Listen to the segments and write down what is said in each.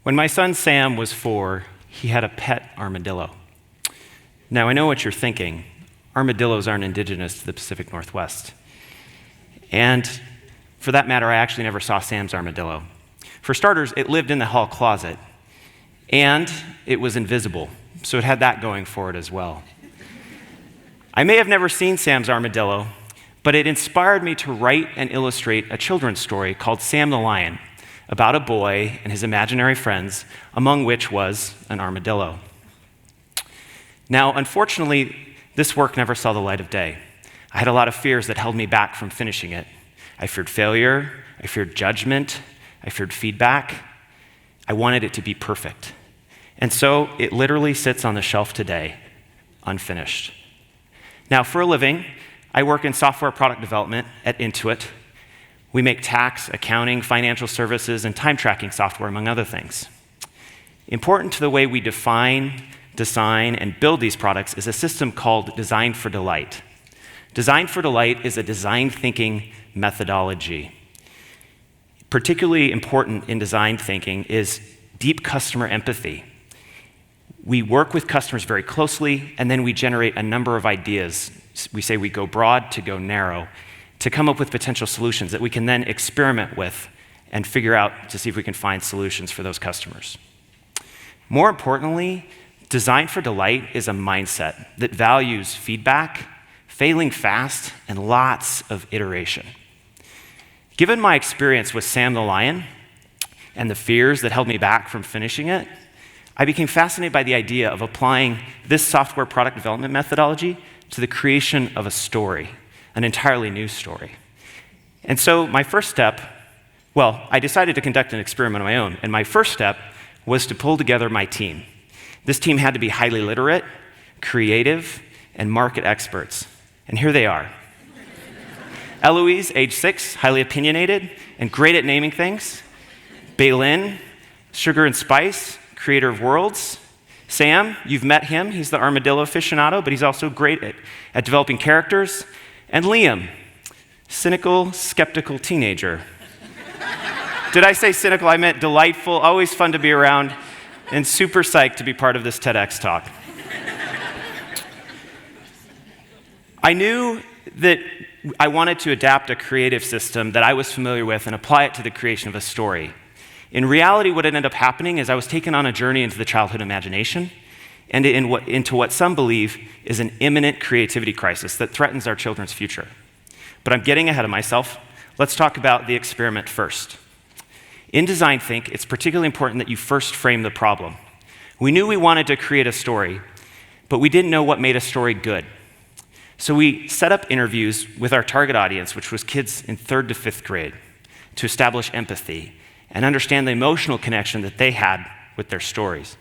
When my son Sam was 4, he had a pet armadillo. Now, I know what you're thinking. Armadillos aren't indigenous to the Pacific Northwest. And for that matter, I actually never saw Sam's armadillo. For starters, it lived in the hall closet, and it was invisible, so it had that going for it as well. I may have never seen Sam's armadillo, but it inspired me to write and illustrate a children's story called Sam the Lion, about a boy and his imaginary friends, among which was an armadillo. Now, unfortunately, this work never saw the light of day. I had a lot of fears that held me back from finishing it. I feared failure, I feared judgment, I feared feedback. I wanted it to be perfect. And so it literally sits on the shelf today, unfinished. Now, for a living, I work in software product development at Intuit. We make tax, accounting, financial services, and time tracking software, among other things. Important to the way we define, design, and build these products is a system called Design for Delight. Design for Delight is a design thinking methodology. Particularly important in design thinking is deep customer empathy. We work with customers very closely, and then we generate a number of ideas. We say we go broad to go narrow, to come up with potential solutions that we can then experiment with and figure out to see if we can find solutions for those customers. More importantly, Design for Delight is a mindset that values feedback, failing fast, and lots of iteration. Given my experience with Sam the Lion and the fears that held me back from finishing it, I became fascinated by the idea of applying this software product development methodology to the creation of a story, an entirely new story. And so my first step, I decided to conduct an experiment of my own, and my first step was to pull together my team. This team had to be highly literate, creative, and market experts. And here they are. Eloise, age 6, highly opinionated and great at naming things. Baylin, sugar and spice, creator of worlds. Sam, you've met him. He's the armadillo aficionado, but he's also great at developing characters. And Liam, cynical, skeptical teenager. Did I say cynical? I meant delightful, always fun to be around, and super psyched to be part of this TEDx talk. I knew that I wanted to adapt a creative system that I was familiar with and apply it to the creation of a story. In reality, what ended up happening is I was taken on a journey into the childhood imagination and into what some believe is an imminent creativity crisis that threatens our children's future. But I'm getting ahead of myself. Let's talk about the experiment first. In design think, it's particularly important that you first frame the problem. We knew we wanted to create a story, but we didn't know what made a story good. So we set up interviews with our target audience, which was kids in 3rd to 5th grade, to establish empathy and understand the emotional connection that they had with their stories.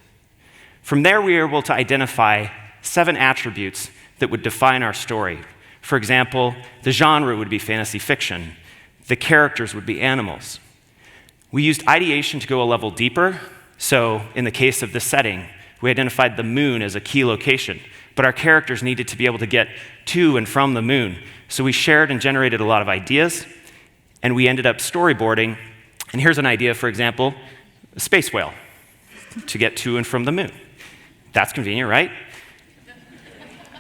From there, we were able to identify 7 attributes that would define our story. For example, the genre would be fantasy fiction. The characters would be animals. We used ideation to go a level deeper. So in the case of this setting, we identified the moon as a key location, but our characters needed to be able to get to and from the moon. So we shared and generated a lot of ideas, and we ended up storyboarding. And here's an idea, for example, a space whale to get to and from the moon. That's convenient, right?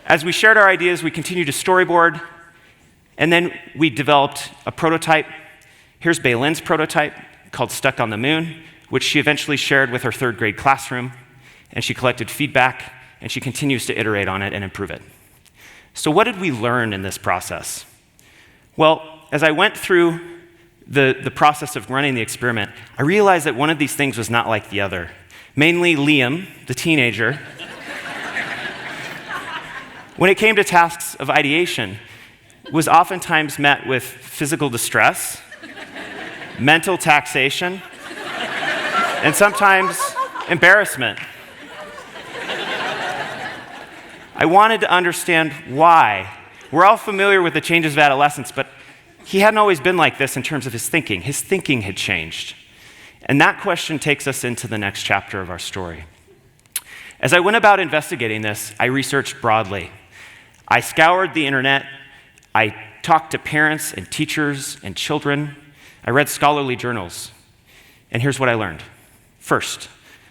As we shared our ideas, we continued to storyboard, and then we developed a prototype. Here's Baylin's prototype called Stuck on the Moon, which she eventually shared with her 3rd grade classroom, and she collected feedback, and she continues to iterate on it and improve it. So what did we learn in this process? Well, as I went through the process of running the experiment, I realized that one of these things was not like the other. Mainly Liam, the teenager, when it came to tasks of ideation, was oftentimes met with physical distress, mental taxation, and sometimes embarrassment. I wanted to understand why. We're all familiar with the changes of adolescence, but he hadn't always been like this in terms of his thinking. His thinking had changed. And that question takes us into the next chapter of our story. As I went about investigating this, I researched broadly. I scoured the internet. I talked to parents and teachers and children. I read scholarly journals. And here's what I learned. First,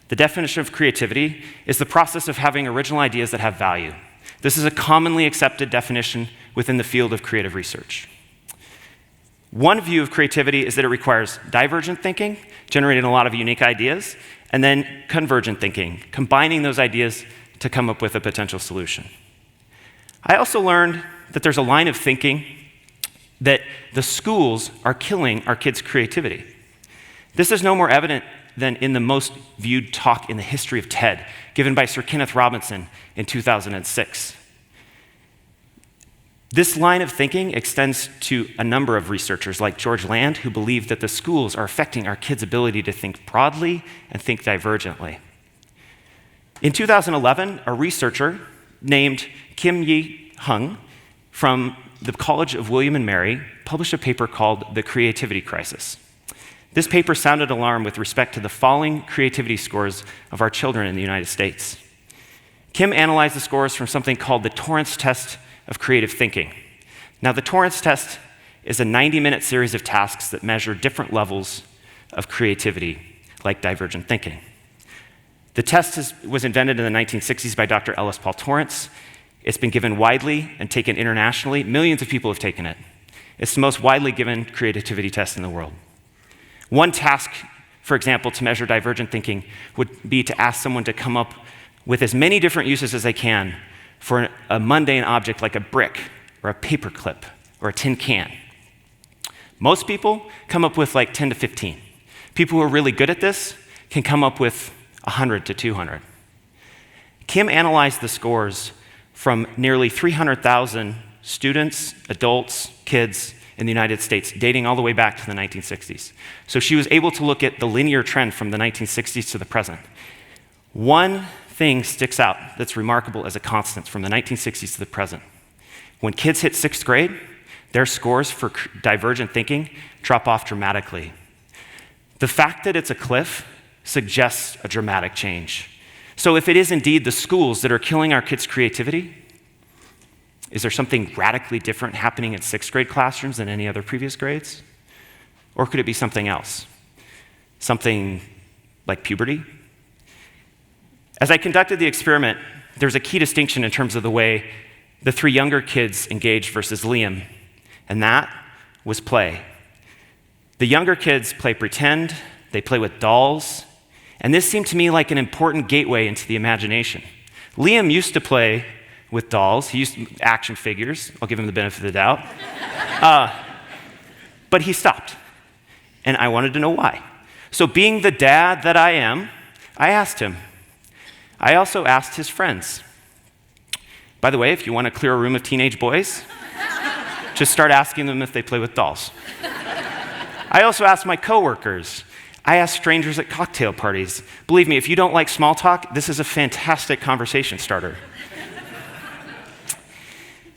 The definition of creativity is the process of having original ideas that have value. This is a commonly accepted definition within the field of creative research. One view of creativity is that it requires divergent thinking, generating a lot of unique ideas, and then convergent thinking, combining those ideas to come up with a potential solution. I also learned that there's a line of thinking that the schools are killing our kids' creativity. This is no more evident than in the most viewed talk in the history of TED, given by Sir Kenneth Robinson in 2006. This line of thinking extends to a number of researchers like George Land, who believe that the schools are affecting our kids' ability to think broadly and think divergently. In 2011, a researcher named Kim Yi-hung from the College of William and Mary published a paper called The Creativity Crisis. This paper sounded alarm with respect to the falling creativity scores of our children in the United States. Kim analyzed the scores from something called the Torrance Test of Creative Thinking. Now, the Torrance Test is a 90-minute series of tasks that measure different levels of creativity, like divergent thinking. The test was invented in the 1960s by Dr. Ellis Paul Torrance. It's been given widely and taken internationally. Millions of people have taken it. It's the most widely given creativity test in the world. One task, for example, to measure divergent thinking would be to ask someone to come up with as many different uses as they can for a mundane object like a brick or a paper clip or a tin can. Most people come up with like 10 to 15. People who are really good at this can come up with 100 to 200. Kim analyzed the scores from nearly 300,000 students, adults, kids in the United States, dating all the way back to the 1960s. So she was able to look at the linear trend from the 1960s to the present. One thing sticks out that's remarkable as a constant from the 1960s to the present. When kids hit 6th grade, their scores for divergent thinking drop off dramatically. The fact that it's a cliff suggests a dramatic change. So if it is indeed the schools that are killing our kids' creativity, is there something radically different happening in 6th grade classrooms than any other previous grades? Or could it be something else? Something like puberty? As I conducted the experiment, there's a key distinction in terms of the way the 3 younger kids engaged versus Liam, and that was play. The younger kids play pretend, they play with dolls, and this seemed to me like an important gateway into the imagination. Liam used to play with dolls. He used action figures. I'll give him the benefit of the doubt. But he stopped, and I wanted to know why. So being the dad that I am, I asked him. I also asked his friends. By the way, if you want to clear a room of teenage boys, just start asking them if they play with dolls. I also asked my coworkers. I asked strangers at cocktail parties. Believe me, if you don't like small talk, this is a fantastic conversation starter.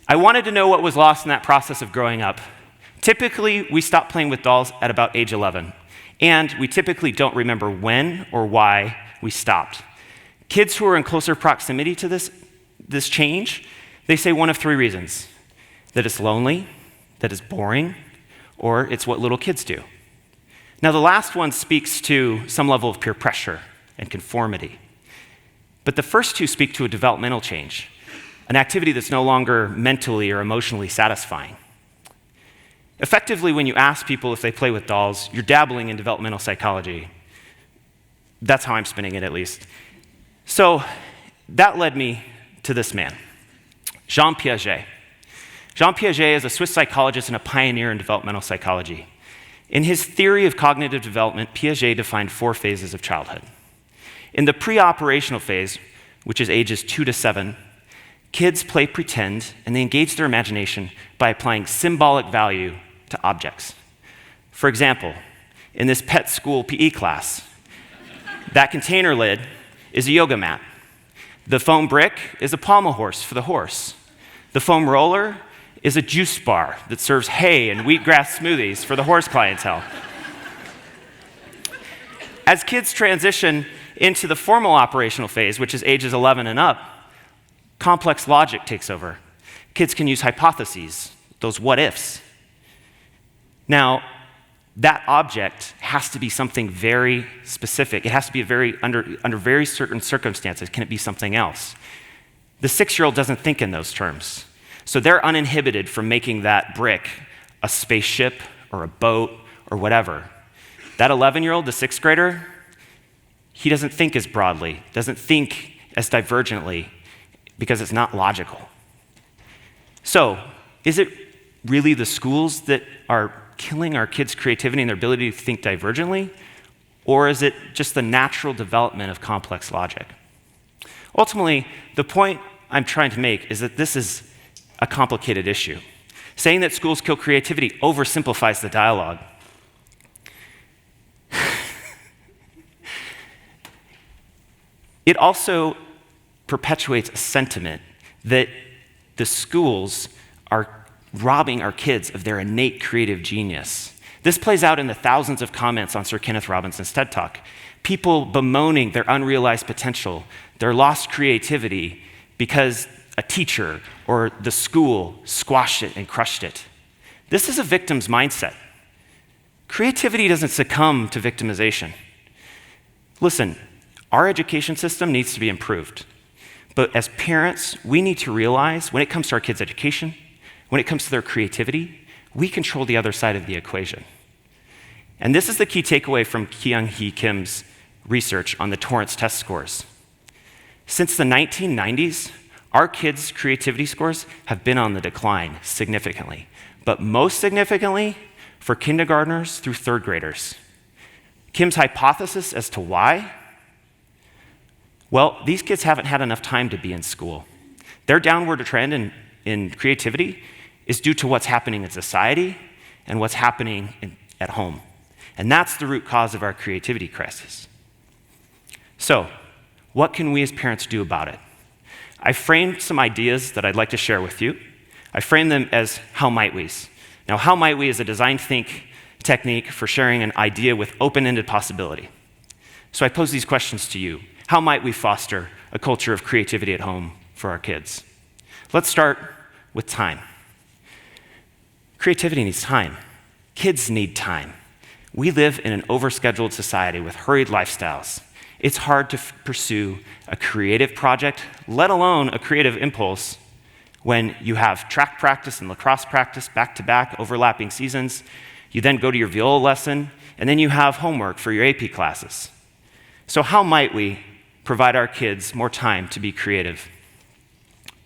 I wanted to know what was lost in that process of growing up. Typically, we stop playing with dolls at about age 11, and we typically don't remember when or why we stopped. Kids who are in closer proximity to this change, they say one of 3 reasons: that it's lonely, that it's boring, or it's what little kids do. Now, the last one speaks to some level of peer pressure and conformity. But the first 2 speak to a developmental change, an activity that's no longer mentally or emotionally satisfying. Effectively, when you ask people if they play with dolls, you're dabbling in developmental psychology. That's how I'm spinning it, at least. So that led me to this man, Jean Piaget. Jean Piaget is a Swiss psychologist and a pioneer in developmental psychology. In his theory of cognitive development, Piaget defined 4 phases of childhood. In the pre-operational phase, which is ages 2 to 7, kids play pretend and they engage their imagination by applying symbolic value to objects. For example, in this pet school PE class, that container lid is a yoga mat. The foam brick is a pommel horse for the horse. The foam roller is a juice bar that serves hay and wheatgrass smoothies for the horse clientele. As kids transition into the formal operational phase, which is ages 11 and up, complex logic takes over. Kids can use hypotheses, those what ifs. Now, that object has to be something very specific. It has to be under very certain circumstances. Can it be something else? The 6-year-old doesn't think in those terms. So they're uninhibited from making that brick a spaceship or a boat or whatever. That 11-year-old, the 6th grader, he doesn't think as broadly, doesn't think as divergently because it's not logical. So, is it really the schools that are killing our kids' creativity and their ability to think divergently? Or is it just the natural development of complex logic? Ultimately, the point I'm trying to make is that this is a complicated issue. Saying that schools kill creativity oversimplifies the dialogue. It also perpetuates a sentiment that the schools are robbing our kids of their innate creative genius. This plays out in the thousands of comments on Sir Kenneth Robinson's TED Talk. People bemoaning their unrealized potential, their lost creativity because a teacher or the school squashed it and crushed it. This is a victim's mindset. Creativity doesn't succumb to victimization. Listen, our education system needs to be improved. But as parents, we need to realize when it comes to our kids' education, when it comes to their creativity, we control the other side of the equation. And this is the key takeaway from Kyung-Hee Kim's research on the Torrance test scores. Since the 1990s, our kids' creativity scores have been on the decline significantly, but most significantly for kindergartners through 3rd graders. Kim's hypothesis as to why? Well, these kids haven't had enough time to be in school. Their downward trend in creativity is due to what's happening in society and what's happening at home. And that's the root cause of our creativity crisis. So, what can we as parents do about it? I framed some ideas that I'd like to share with you. I framed them as how might we's. Now, how might we is a design think technique for sharing an idea with open-ended possibility. So I pose these questions to you. How might we foster a culture of creativity at home for our kids? Let's start with time. Creativity needs time. Kids need time. We live in an overscheduled society with hurried lifestyles. It's hard to pursue a creative project, let alone a creative impulse, when you have track practice and lacrosse practice back-to-back, overlapping seasons. You then go to your viola lesson, and then you have homework for your AP classes. So how might we provide our kids more time to be creative?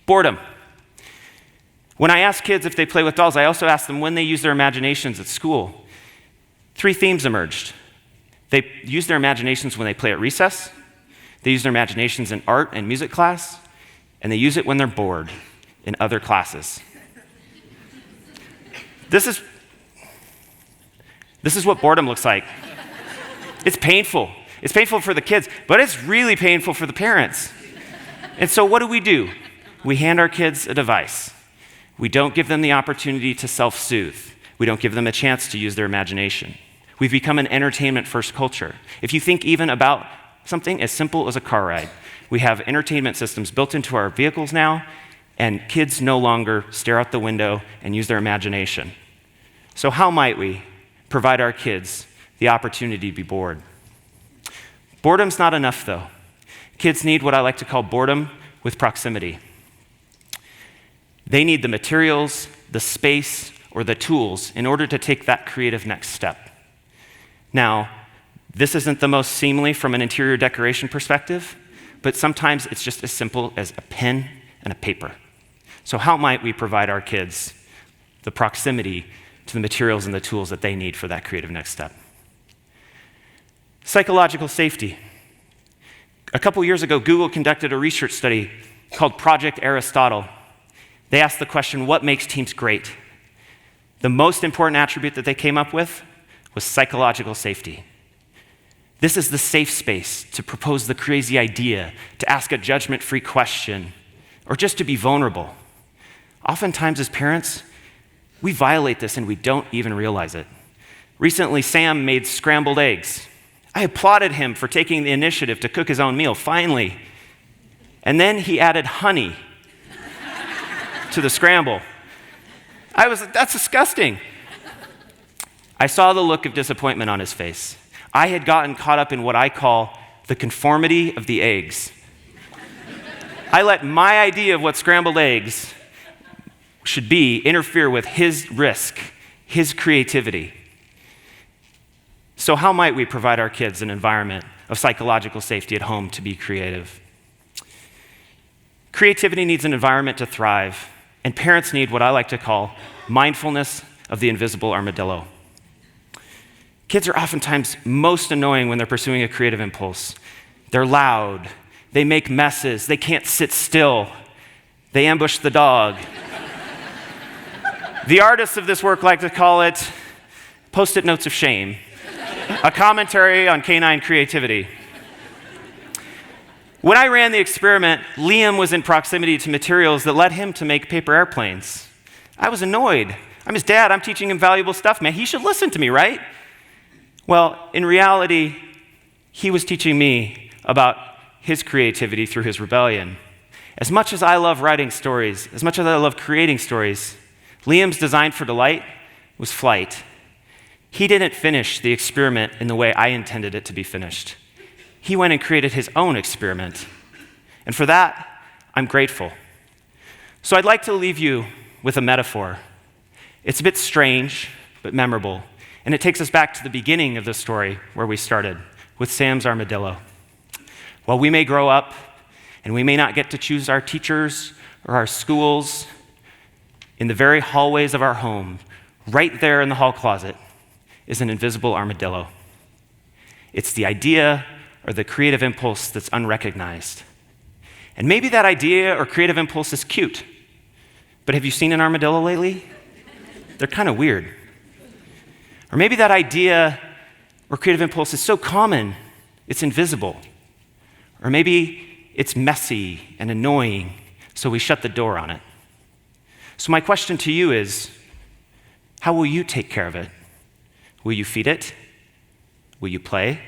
Boredom. When I ask kids if they play with dolls, I also ask them when they use their imaginations at school. 3 themes emerged. They use their imaginations when they play at recess, they use their imaginations in art and music class, and they use it when they're bored in other classes. This is what boredom looks like. It's painful. It's painful for the kids, but it's really painful for the parents. And so what do? We hand our kids a device. We don't give them the opportunity to self-soothe. We don't give them a chance to use their imagination. We've become an entertainment-first culture. If you think even about something as simple as a car ride, we have entertainment systems built into our vehicles now, and kids no longer stare out the window and use their imagination. So how might we provide our kids the opportunity to be bored? Boredom's not enough, though. Kids need what I like to call boredom with proximity. They need the materials, the space, or the tools in order to take that creative next step. Now, this isn't the most seemly from an interior decoration perspective, but sometimes it's just as simple as a pen and a paper. So how might we provide our kids the proximity to the materials and the tools that they need for that creative next step? Psychological safety. A couple years ago, Google conducted a research study called Project Aristotle. They asked the question, what makes teams great? The most important attribute that they came up with was psychological safety. This is the safe space to propose the crazy idea, to ask a judgment-free question, or just to be vulnerable. Oftentimes as parents, we violate this and we don't even realize it. Recently, Sam made scrambled eggs. I applauded him for taking the initiative to cook his own meal, finally. And then he added honey to the scramble. That's disgusting. I saw the look of disappointment on his face. I had gotten caught up in what I call the conformity of the eggs. I let my idea of what scrambled eggs should be interfere with his risk, his creativity. So how might we provide our kids an environment of psychological safety at home to be creative? Creativity needs an environment to thrive, and parents need what I like to call mindfulness of the invisible armadillo. Kids are oftentimes most annoying when they're pursuing a creative impulse. They're loud, they make messes, they can't sit still, they ambush the dog. The artists of this work like to call it post-it notes of shame, a commentary on canine creativity. When I ran the experiment, Liam was in proximity to materials that led him to make paper airplanes. I was annoyed. I'm his dad, I'm teaching him valuable stuff, man. He should listen to me, right? Well, in reality, he was teaching me about his creativity through his rebellion. As much as I love writing stories, as much as I love creating stories, Liam's design for delight was flight. He didn't finish the experiment in the way I intended it to be finished. He went and created his own experiment. And for that, I'm grateful. So I'd like to leave you with a metaphor. It's a bit strange, but memorable. And it takes us back to the beginning of the story where we started, with Sam's armadillo. While we may grow up, and we may not get to choose our teachers or our schools, in the very hallways of our home, right there in the hall closet, is an invisible armadillo. It's the idea or the creative impulse that's unrecognized. And maybe that idea or creative impulse is cute, but have you seen an armadillo lately? They're kind of weird. Or maybe that idea or creative impulse is so common, it's invisible. Or maybe it's messy and annoying, so we shut the door on it. So my question to you is, how will you take care of it? Will you feed it? Will you play?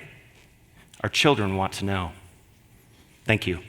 Our children want to know. Thank you.